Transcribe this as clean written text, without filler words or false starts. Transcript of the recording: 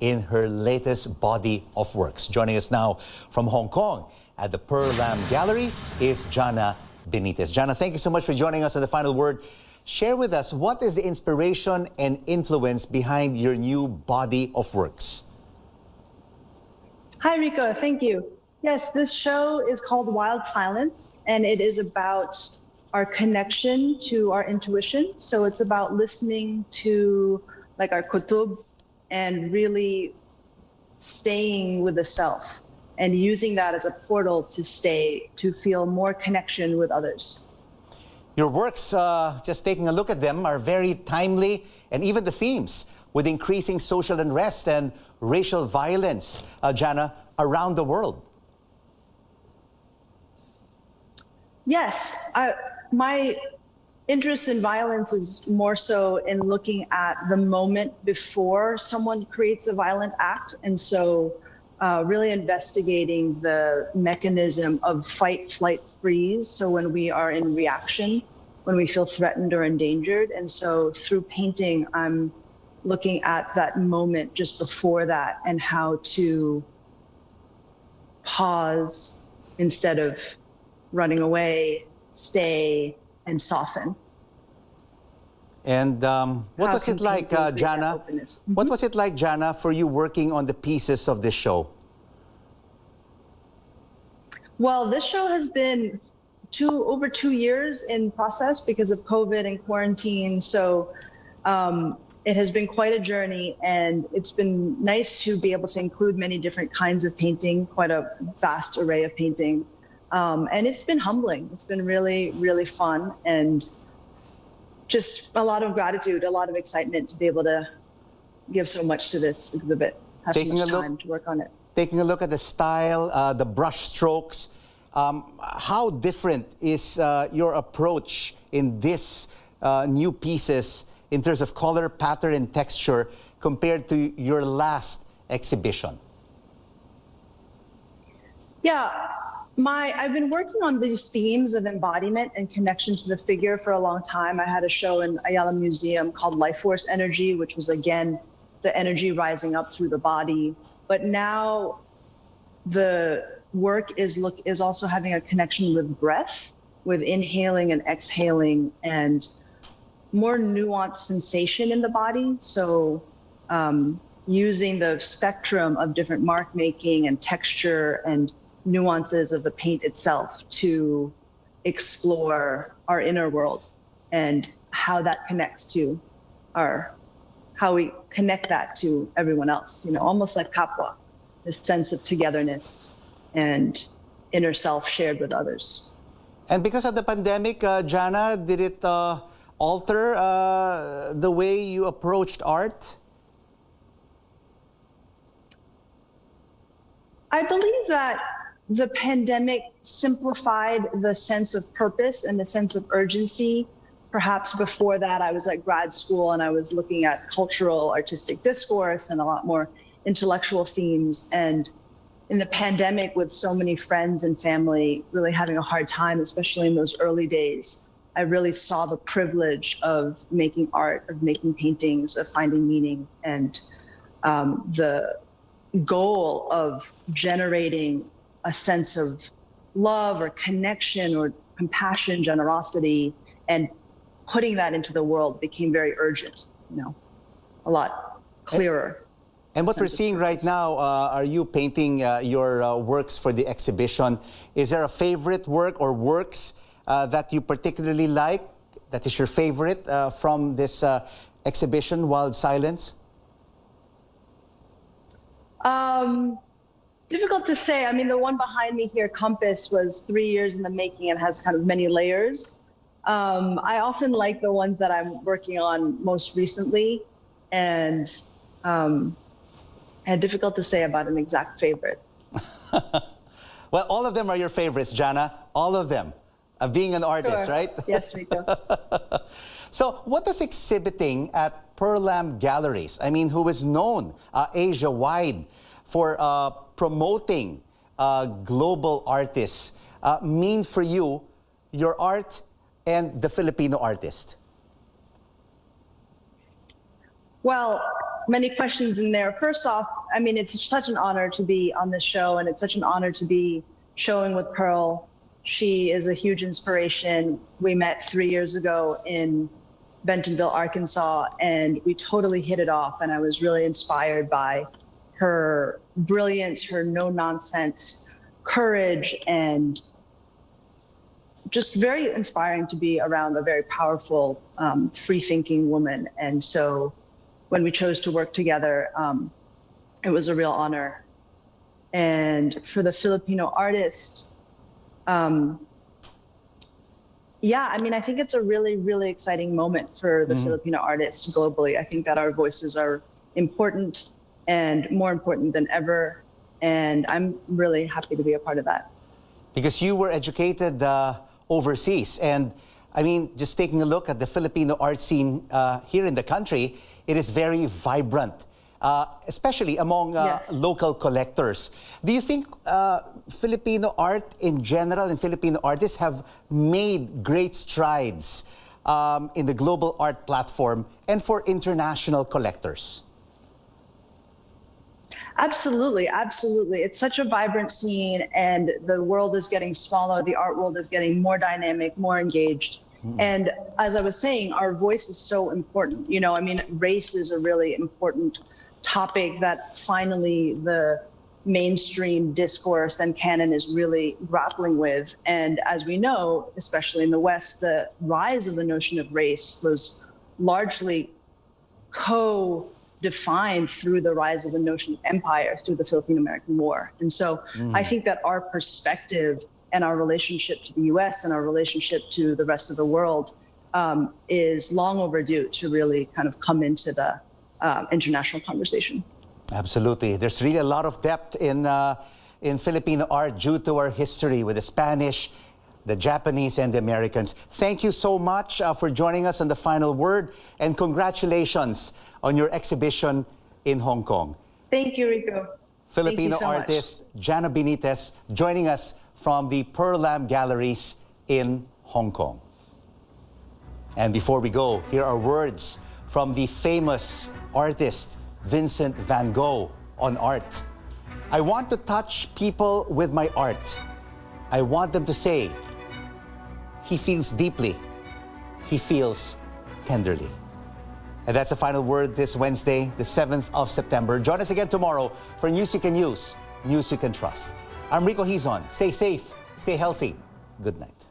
in her latest body of works. Joining us now from Hong Kong at the Lam Galleries is Jana Benitez. Jana, thank you so much for joining us on The Final Word. Share with us, what is the inspiration and influence behind your new body of works? Hi, Rico. Thank you. Yes, this show is called Wild Silence, and it is about our connection to our intuition. So it's about listening to like our kutub and really staying with the self and using that as a portal to feel more connection with others. Your works, just taking a look at them, are very timely, and even the themes with increasing social unrest and racial violence, Jana, around the world. Yes, my interest in violence is more so in looking at the moment before someone creates a violent act. And so really investigating the mechanism of fight, flight, freeze. So when we are in reaction, when we feel threatened or endangered. And so through painting, I'm looking at that moment just before that and how to pause instead of running away, stay, and soften. And what was it like, Jana? What was it like, Jana, for you working on the pieces of this show? Well, this show has been over 2 years in process because of COVID and quarantine. So it has been quite a journey, and it's been nice to be able to include many different kinds of painting, quite a vast array of painting. And it's been humbling. It's been really, really fun, and just a lot of gratitude, a lot of excitement to be able to give so much to this exhibit, have so much time to work on it. Taking a look at the style, the brush strokes, how different is your approach in this new pieces in terms of color, pattern, and texture compared to your last exhibition? Yeah. I've been working on these themes of embodiment and connection to the figure for a long time. I had a show in Ayala Museum called Life Force Energy, which was, again, the energy rising up through the body. But now the work is also having a connection with breath, with inhaling and exhaling, and more nuanced sensation in the body. So using the spectrum of different mark making and texture and nuances of the paint itself to explore our inner world and how that connects to how we connect that to everyone else, almost like kapwa, this sense of togetherness and inner self shared with others. And because of the pandemic, Jana, did it alter the way you approached art? I believe that the pandemic simplified the sense of purpose and the sense of urgency. Perhaps before that, I was at grad school and I was looking at cultural artistic discourse and a lot more intellectual themes. And in the pandemic, with so many friends and family really having a hard time, especially in those early days, I really saw the privilege of making art, of making paintings, of finding meaning, and the goal of generating a sense of love or connection or compassion, generosity, and putting that into the world became very urgent, a lot clearer. And what we're seeing right now, are you painting your works for the exhibition? Is there a favorite work or works that you particularly like, that is your favorite from this exhibition, Wild Silence? Difficult to say. I mean, the one behind me here, Compass, was 3 years in the making and has kind of many layers. I often like the ones that I'm working on most recently, and difficult to say about an exact favorite. Well, all of them are your favorites, Jana. All of them. Being an artist, Sure. right? Yes, Rico. So what does exhibiting at Lam Galleries, who is known Asia-wide for promoting global artists, mean for you, your art, and the Filipino artist? Well, many questions in there. First off, I mean, it's such an honor to be on this show, and it's such an honor to be showing with Pearl. She is a huge inspiration. We met 3 years ago in Bentonville, Arkansas, and we totally hit it off. And I was really inspired by her brilliance, her no-nonsense courage, and just very inspiring to be around a very powerful, free-thinking woman. And so when we chose to work together, it was a real honor. And for the Filipino artist, yeah, I mean, I think it's a really, really exciting moment for the Filipino artists globally. I think that our voices are important and more important than ever. And I'm really happy to be a part of that. Because you were educated overseas. And I mean, just taking a look at the Filipino art scene here in the country, it is very vibrant, especially among local collectors. Do you think Filipino art in general and Filipino artists have made great strides in the global art platform and for international collectors? Absolutely, absolutely. It's such a vibrant scene, and the world is getting smaller. The art world is getting more dynamic, more engaged. And as I was saying, our voice is so important. You know, I mean, race is a really important topic that finally the mainstream discourse and canon is really grappling with. And as we know, especially in the West, the rise of the notion of race was largely co-defined through the rise of the notion of empire through the Filipino-American War. And so I think that our perspective and our relationship to the US and our relationship to the rest of the world is long overdue to really kind of come into the international conversation. Absolutely. There's really a lot of depth in Filipino art due to our history with the Spanish, the Japanese, and the Americans. Thank you so much for joining us on The Final Word, and congratulations on your exhibition in Hong Kong. Thank you, Rico. Filipino Thank you so artist Jana Benitez joining us from the Lam Galleries in Hong Kong. And before we go, here are words from the famous artist Vincent van Gogh on art. I want to touch people with my art. I want them to say, he feels deeply, he feels tenderly. And that's the final word this Wednesday, the 7th of September. Join us again tomorrow for News You Can Use, News You Can Trust. I'm Rico Hizon. Stay safe, stay healthy. Good night.